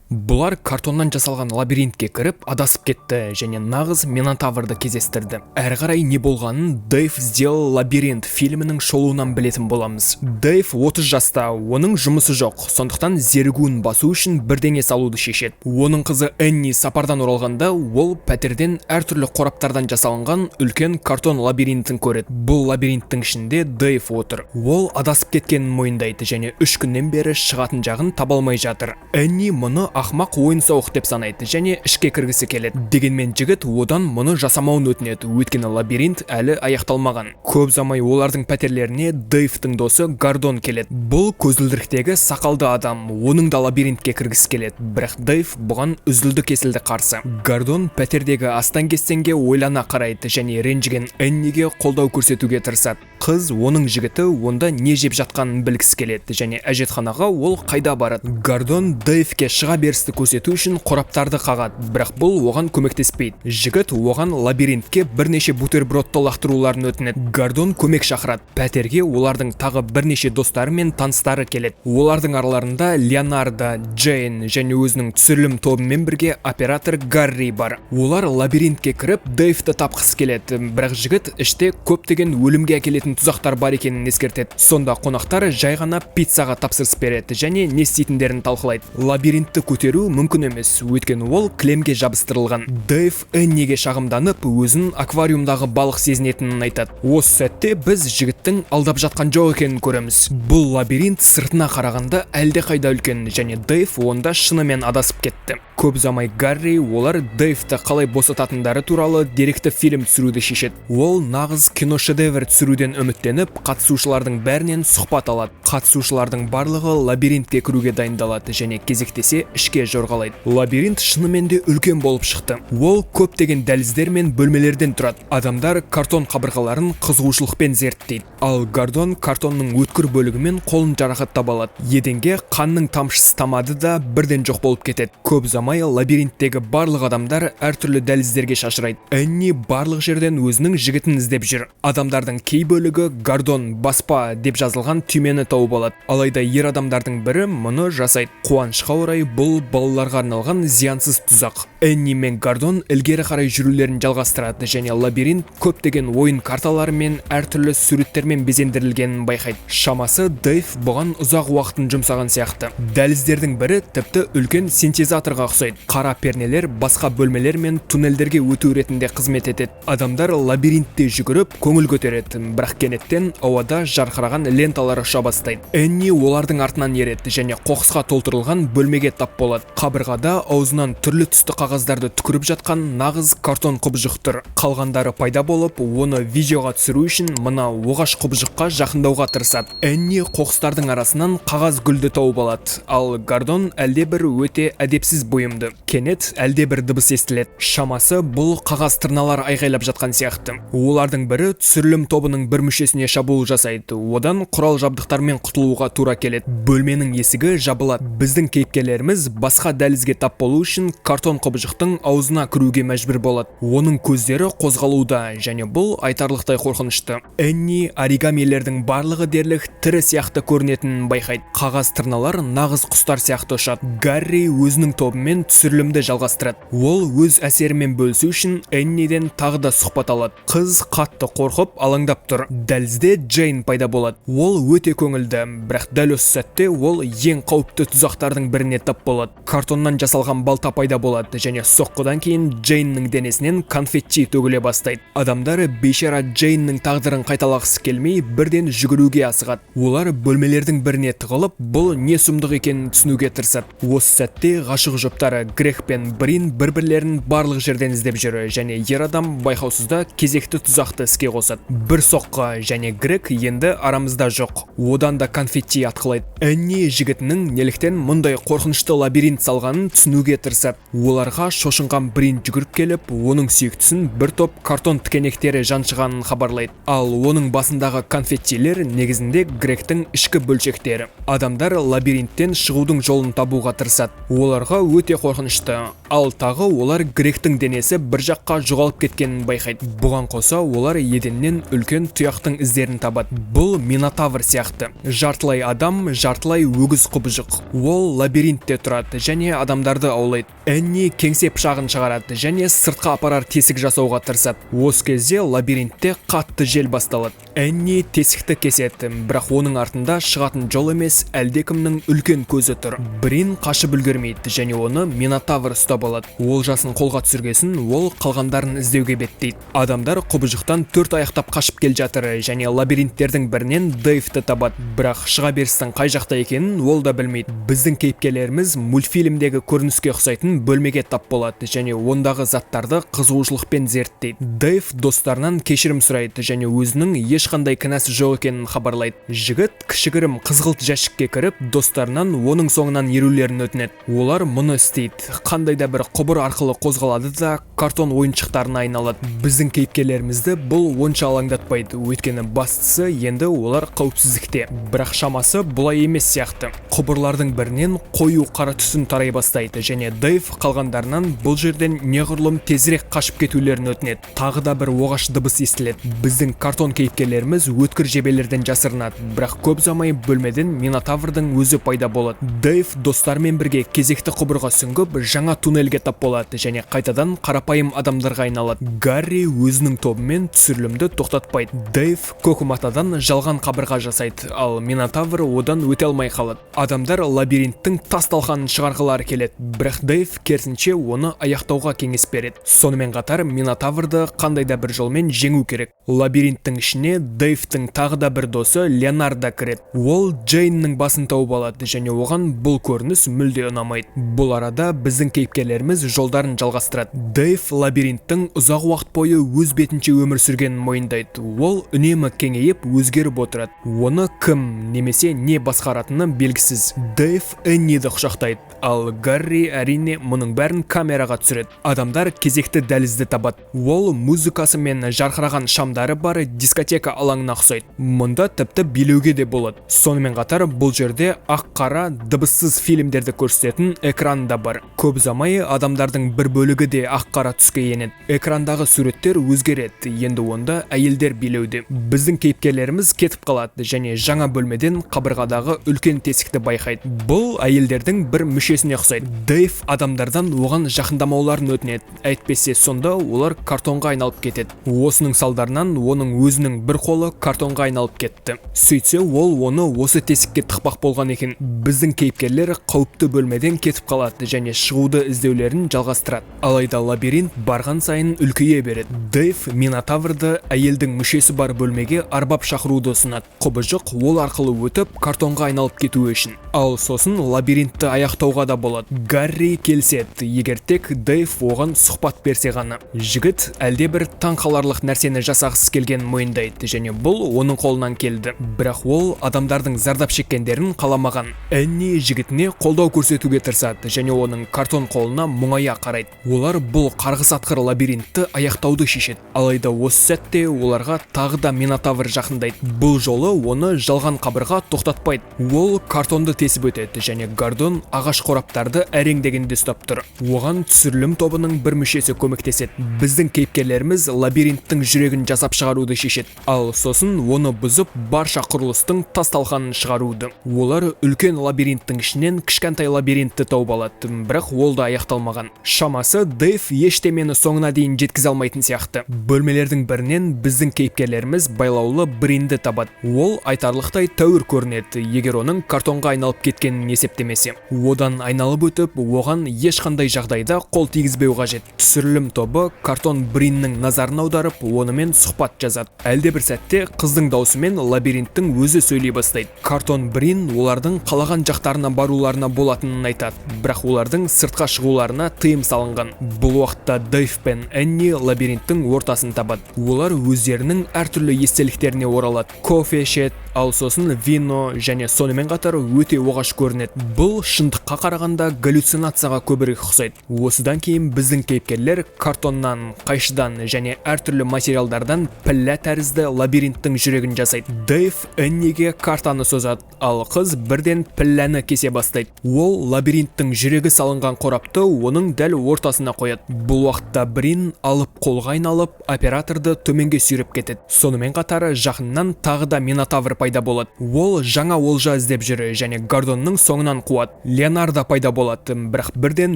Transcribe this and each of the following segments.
Бұлар картоннан жасалған лабиринтке кіріп адасып кетті және нағыз Минотаврды кездестірді. Әрі қарай не болғанын Дэйв сделал лабиринт фильмінің шолуынан білетін боламыз. Дэйв 30 жаста, оның жұмысы жоқ, сондықтан зерігуін басу үшін бірдеңе салуды шешеді. Оның қызы Энни сапардан оралғанда, ол пәтерден әртүрлі қораптардан жасалынған үлкен картон лабиринтін көреді. Бұл лабиринттің ішінде Дэйв отыр. Ол адасып кеткенін мойындайды және 3 күннен бері шығатын жағын таба алмай жатыр. Энни мұны ақмақ ойын-сауық деп санайды және ішке кіргісі келеді. Дегенмен жігіт одан мұны жасамауын өтінеді, өйткені лабиринт әлі аяқталмаған. Көп ұзамай олардың пәтерлеріне Дэйвтің досы Гордон келеді. Бұл көзілдіріктегі сақалды адам, оның да лабиринтке кіргісі келеді, бірақ Дэйв бұған үзілді-кесілді қарсы. Гордон пәтердегі астан-кестенге ойлана қарайды және ренжіген Энниге қолдау көрсетуге тырысады. Қыз оның жігіті онда не жеп жатқанын білгісі келеді және әжетханаға ол қайда барады. Гордон Дэйвке шыға берісті көрсету үшін қораптарды қағады, бірақ бұл оған көмектеспейді. Жігіт оған лабиринтке бірнеше бутербродты лақтыруларын өтінеді. Гордон көмек шақырады. Пәтерге олардың тағы бірнеше достары мен таныстары келеді. Олардың араларында Леонардо, Джейн және өзінің түсірілім тобымен бірге оператор Гарри бар. Олар лабиринтке кіріп Дэйвті тапқысы келеді, бірақ жігіт іште көптеген өлімге әкелетін тұзақтар бар екенін ескертеді. Сонда қонақтар жай ғана пиццаға тапсырыс береді және не істейтіндерін талқылайды. Лабиринтті көтеру мүмкін емес, өйткені ол кілемге жабыстырылған. Дэйв Энниге шағымданып, өзін аквариумдағы балық сезінетінін айтады. Осы сәтте біз жігіттің алдап жатқан жоқ екенін көреміз. Бұл лабиринт сыртына қарағанда әлде қайда үлкен және Дэйв онда шынымен адасып кетті. Көп ұзамай Гарри олар Дэйвті қалай босататындары туралы деректі фильм түсіруді шешеді. Ол нағыз киношедевр түсіруден үміттеніп, қатысушылардың бәрінен сұхбат алады. Қатысушылардың барлығы лабиринтке кіруге дайындалады және кезектесе ішке жорғалайды. Лабиринт шынымен де үлкен болып шықты. Ол көптеген дәліздер мен бөлмелерден тұрады. Адамдар картон қабырғаларын қызығушылықпен зерттейді. Ал Гордон картонның өткір бөлігімен қолын жарақаттап алады. Еденге қанның тамшысы тамады да бірден жоқ болып кетеді. Көп ұзамай лабиринттегі барлық адамдар әртүрлі дәліздерге шашырайды. Энни барлық жерден өзінің жігітін іздеп жүр. Адамдардың кей бөлігі Гордон баспа деп жазылған түймені тауып алады. Алайда ер адамдардың бірі мұны жасайды. Қуанышқа орай бұл балаларға арналған зиянсыз тұзақ. Энни мен Гордон ілгері қарай жүрулерін жалғастырады және лабиринт көптеген ойын карталары мен әртүрлі суреттермен безендірілгенін байқайды. Шамасы Дэйв бұған ұзақ уақытын жұмсаған сияқты. Дәліздердің бірі тіпті үлкен синтезаторға ұқсайды. Қара пернелер басқа бөлмелер мен туннелдерге өту ретінде қызмет етеді. Адамдар лабиринтте жүгіріп көңіл көтереді, бірақ кенеттен ауада жарқыраған ленталар ұша бастайды. Энни олардың артынан ереді және қоқысқа толтырылған бөлмеге тап болады. Қабырғада аузынан түрлі түсті қағаздарды түкіріп жатқан нағыз картон құбыжық тұр. Қалғандары пайда болып, оны видеоға түсіру үшін мына оғаш құбыжыққа жақындауға тырысады. Энни қоқыстардың арасынан қағаз гүлді тауып алады, ал Гордон әлдебір өте әдепсіз бұйымды. Кенет әлдебір дыбыс естіледі. Шамасы бұл қағаз тырналар айғайлап жатқан сияқты. Олардың бірі түсірілім тобының бір мүшесіне шабуыл жасайды. Одан құрал жабдықтармен құтылуға тура келеді. Бөлменің есігі жабылады. Біздің кейіпкерлеріміз басқа дәлізге тап болу үшін картон құбыжықтың аузына кіруге мәжбүр болады. Оның көздері қозғалуда және бұл айтарлықтай қорқынышты. Энни оригамилердің барлығы дерлік тірі сияқты көрінетінін байқайды. Қағаз тырналар нағыз құстар сияқты ұшады. Гарри өзінің тобымен түсірілімді жалғастырады. Ол өз әсерімен бөлісу үшін Энниден тағы да сұхбат алады. Қыз қатты қорқып алаңдап тұр. Дәлізде Джейн пайда болады. Ол өте көңілді, бірақ дәл осы сәтте ол ең қауіпті тұзақтардың біріне тап болады. Картоннан жасалған балта пайда болады және соққыдан кейін Джейннің денесінен конфетти төгіле бастайды. Адамдар бейшара Джейннің тағдырын қайталағысы келмей бірден жүгіруге асығады. Олар бөлмелердің біріне тығылып, бұл не сұмдық екенін түсінуге тырысады. Осы сәтте ғашық жұптары Грег пен Брин бір-бірлерін барлық жерден іздеп жүр және ер адам байқаусызда кезекті тұзақты іске қосады. Бір соққы және Грег енді арамызда жоқ. Одан да конфетти атқылайды. Энни жігітінің неліктен мұндай қорқынышты лабиринт салғанын түсінуге тырысады. Оларға шошынған Брин жүгіріп келіп, оның сүйіктісін бір топ картон тікенектері жаншығанын хабарлайды. Ал оның басындағы конфеттилер негізінде Грегтің ішкі бөлшектері. Адамдар лабиринттен шығудың жолын табуға тырысады. Оларға өте өте қорқынышты. Ал тағы олар Гректің денесі бір жаққа жоғалып кеткенін байқайды. Бұған қоса олар еденнен үлкен тұяқтың іздерін табады. Бұл Минотавр сияқты. Жартылай адам, жартылай өгіз құбыжық. Ол лабиринтте тұрады және адамдарды аулайды. Энни кеңсе пышағын шығарады және сыртқа апарар тесік жасауға тырысады. Осы кезде лабиринтте қатты жел басталады. Энни тесікті кеседі, бірақ оның артында шығатын жол емес, әлдекімнің үлкен көзі тұр. Брин қашып үлгермейді және оны Минотавр ұстап алады. Олжасын қолға түсіргесін, ол қалғандарын іздеуге беттейді. Адамдар құбыжықтан 4 аяқтап қашып кел жатыр және лабиринттердің бірінен Дэйвті табады. Бірақ шыға берістің қай жақта екенін ол да білмейді. Біздің кейіпкерлеріміз мультфильмдегі көрініске ұқсайтын бөлмеге тап болады және ондағы заттарды қызығушылықпен зерттейді. Дэйв достарынан кешірім сұрайды және өзінің ешқандай кінәсі жоқ екенін хабарлайды. Жігіт кішігірім қызғылт жәшікке кіріп, достарынан оның соңынан ерулерін өтінеді. Олар мұны істейді. Қандай да бір құбыр арқылы қозғалады да картон ойыншықтарына айналады. Біздің кейіпкерлерімізді бұл онша алаңдатпайды, өйткені бастысы енді олар қауіпсіздікте. Бірақ шамасы бұлай емес сияқты. Құбырлардың бірінен қою қара түсін тарай бастайды және Дэйв қалғандарынан бұл жерден неғұрлым тезірек қашып кетулерін өтінеді. Тағы да бір оғаш дыбыс естіледі. Біздің картон кейіпкерлеріміз өткір жебелерден жасырынады, бірақ көп ұзамай бөлмеден Минотаврдың өзі пайда болады. Дэйв достармен бірге кезекті құбырға сүңгіп, жаңа туннельге тап болады және қайтадан қарапайым адамдарға айналады. Гарри өзінің тобымен түсірілімді тоқтатпайды. Дэйв көкматадан жалған қабырға жасайды, ал Минотавр одан өте алмай қалады. Адамдар лабиринттің тас талқанын шығарғылары келеді, бірақ Дэйв керісінше оны аяқтауға кеңес береді. Сонымен қатар Минотаврды қандай да бір жолмен жеңу керек. Лабиринттің ішіне Дэйвтің тағы да бір досы Леонардо кіреді. Ол Джейннің басын тауып алады және оған бұл көрініс мүлде ұнамайды. Бұл арада біздің кейіпкерлеріміз жолдарын жалғастырады. Дэйв лабиринттің ұзақ уақыт бойы өз бетінше өмір сүргенін мойындайды. Ол үнемі кеңейіп өзгеріп отырады. Оны кім немесе не басқаратыны белгісіз. Дэйв Энниді құшақтайды, ал Гарри әрине мұның бәрін камераға түсіреді. Адамдар кезекті дәлізді табады. Ол музыкасы мен жарқыраған шамдары бар дискотека алаңына ұқсайды. Мұнда тіпті билеуге де болады. Сонымен қатар бұл жерде ақ-қара дыбыссыз фильмдерді көрсететін экран да бар. Көп ұзамай адамдардың бір бөлігі де ақ-қара түске енеді. Экрандағы суреттер өзгереді. Енді онда әйелдер билеуде. Біздің кейіпкерлеріміз кетіп қалады және жаңа бөлмеден қабырғадағы үлкен тесікті байқайды. Бұл әйелдердің бір мүшесіне ұқсайды. Дэйв адамдардан оған жақындамауларын өтінеді. Әйтпесе сонда олар картонға айналып кетеді. Осының салдарынан оның өзінің бір қолы картонға айналып кетті. Сөйтсе ол оны осы тесікке тықпақ болған екен. Біздің кейіпкерлер қауіпті бөлмеден кетіп қалады және шығуды іздеулерін жалғастырады. Алайда лабиринт барған сайын үлкейе береді. Дэйв Минотаврды әйелдің мүшесі бар бөлмеге арбап шақыруды ұсынады. Құбыжық ол арқылы өтіп картонға айналып кетуі үшін. Ал сосын лабиринтті аяқтауға да болады. Гарри келіседі, егер тек Дэйв оған сұхбат берсе ғана. Жігіт әлде бір таңқаларлық нәрсені жасағысы келгенін мойындайды және бұл оның қолынан келді. Бірақ ол адамдардың зардап шеккендерін қаламаған. Энни жігітіне қолдау көрсетуге тырысады және оның картон қолына мұңая қарайды. Олар бұл қарғыс атқыр лабиринтті аяқтауды шешеді. Алайда осы сәтте оларға тағы да Минотавр жақындайды. Бұл жолы оны жалған қабырға тоқтатпайды. Ол картонды тесіп өтеді және Гордон ағаш қораптарды әреңдегенде ұстап тұр. Оған түсірілім тобының бір мүшесі көмектеседі. Біздің кейіпкерлеріміз лабиринттің жүрегін жасап шығаруды шешеді. Ал сосын оны бұзып барша құрылыстың тас талқанын шығаруды. Олар үлкен лабиринттің ішінен кішкентай лабиринтті тауып алады, бірақ ол да аяқталмаған. Шамасы Дэйв ештемені соңына дейін жеткізе алмайтын сияқты. Бөлмелердің бірінен біздің кейіпкерлеріміз байлаулы Бринді табады. Ол айтарлықтай тәуір көрінеді, егер оның картонға айналып кеткенін есептемесе. Одан айналып өтіп, оған ешқандай жағдайда қол тигізбеу қажет. Түсірілім тобы картон Бриннің назарын аударып, онымен сұхбат жазады. Әлде бір сәтте қыздың даусымен лабиринттің өзі сөйлей бастайды. Картон Брин олардың қалаған жақтарына баруларына болатынын айтады, бірақ олардың сыртқа шығуларына тыйым салынған. Бұл уақытта Дэйв пен Энни лабиринттің ортасын табады. Олар өздерінің әртүрлі естеліктеріне оралады. Кофе ішеді, ал сосын вино және сонымен қатар өте оғаш көрінеді. Бұл шындыққа қарағанда галлюцинацияға көбірек ұқсайды. Осыдан кейін біздің кейіпкерлер картоннан, қайшыдан және әртүрлі материалдардан піллә тәрізді лабиринттің жүрегін жасайды. Дэйв Энниге картаны созады, ал қыз бірден пілләні кесе бастайды. Ол лабиринттің жүрегі ішегі салынған қорапты оның дәл ортасына қояды. Бұл уақытта Брин алып қолға айналып, операторды төменге сүйреп кетеді. Сонымен қатар жақыннан тағы да Минотавр пайда болады. Ол жаңа олжа іздеп жүр және Гордонның соңынан қуады. Леонардо пайда болады, бірақ бірден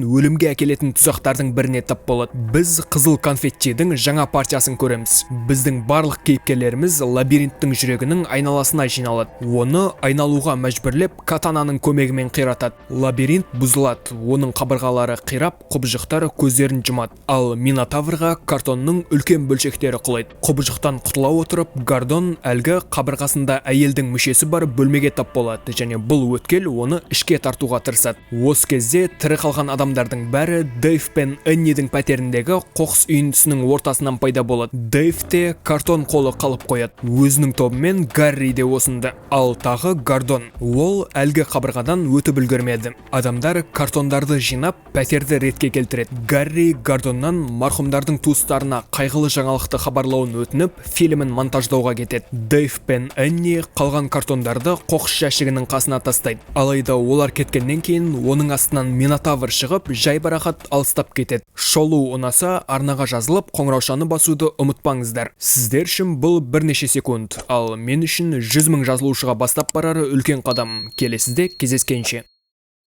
өлімге әкелетін тұзақтардың біріне тап болады. Біз қызыл конфеттидің жаңа партиясын көреміз. Біздің барлық кейіпкерлеріміз лабириттің жүрегінің айналасына жиналады. Оны айналуға мәжбүрлеп катананың көмегімен қиратады. Лабиринт бұзылады, оның қабырғалары қирап, құбыжықтар көздерін жұмады. Ал Минотаврға картонның үлкен бөлшектері құлайды. Құбыжықтан құтыла отырып, Гордон әлгі қабырғасында әйелдің мүшесі бар бөлмеге тап болады және бұл өткел оны ішке тартуға тырысады. Осы кезде тірі қалған адамдардың бәрі Дэйв пен Эннидің пәтеріндегі қоқыс үйіндісінің ортасынан пайда болады. Дэйв те картон қолы қалып қояды. Өзінің тобымен Гарри де осында. Ал тағы Гордон. Ол әлгі қабырғадан өтіп үлгермеді. Адамдар картондарды жинап, пәтерді ретке келтіреді. Гарри Гордоннан марқұмдардың туыстарына қайғылы жаңалықты хабарлауын өтініп, фильмін монтаждауға кетеді. Дэйв пен Энни қалған картондарды қоқыс жәшігінің қасына тастайды. Алайда олар кеткеннен кейін оның астынан Минотавр шығып, жайбарақат алыстап кетеді. Шолу ұнаса, арнаға жазылып, қоңыраушаны басуды ұмытпаңыздар. Сіздер үшін бұл бірнеше секунд, ал мен үшін 100 000 жазылушыға бастап барары үлкен қадам. Келесіде кездескенше.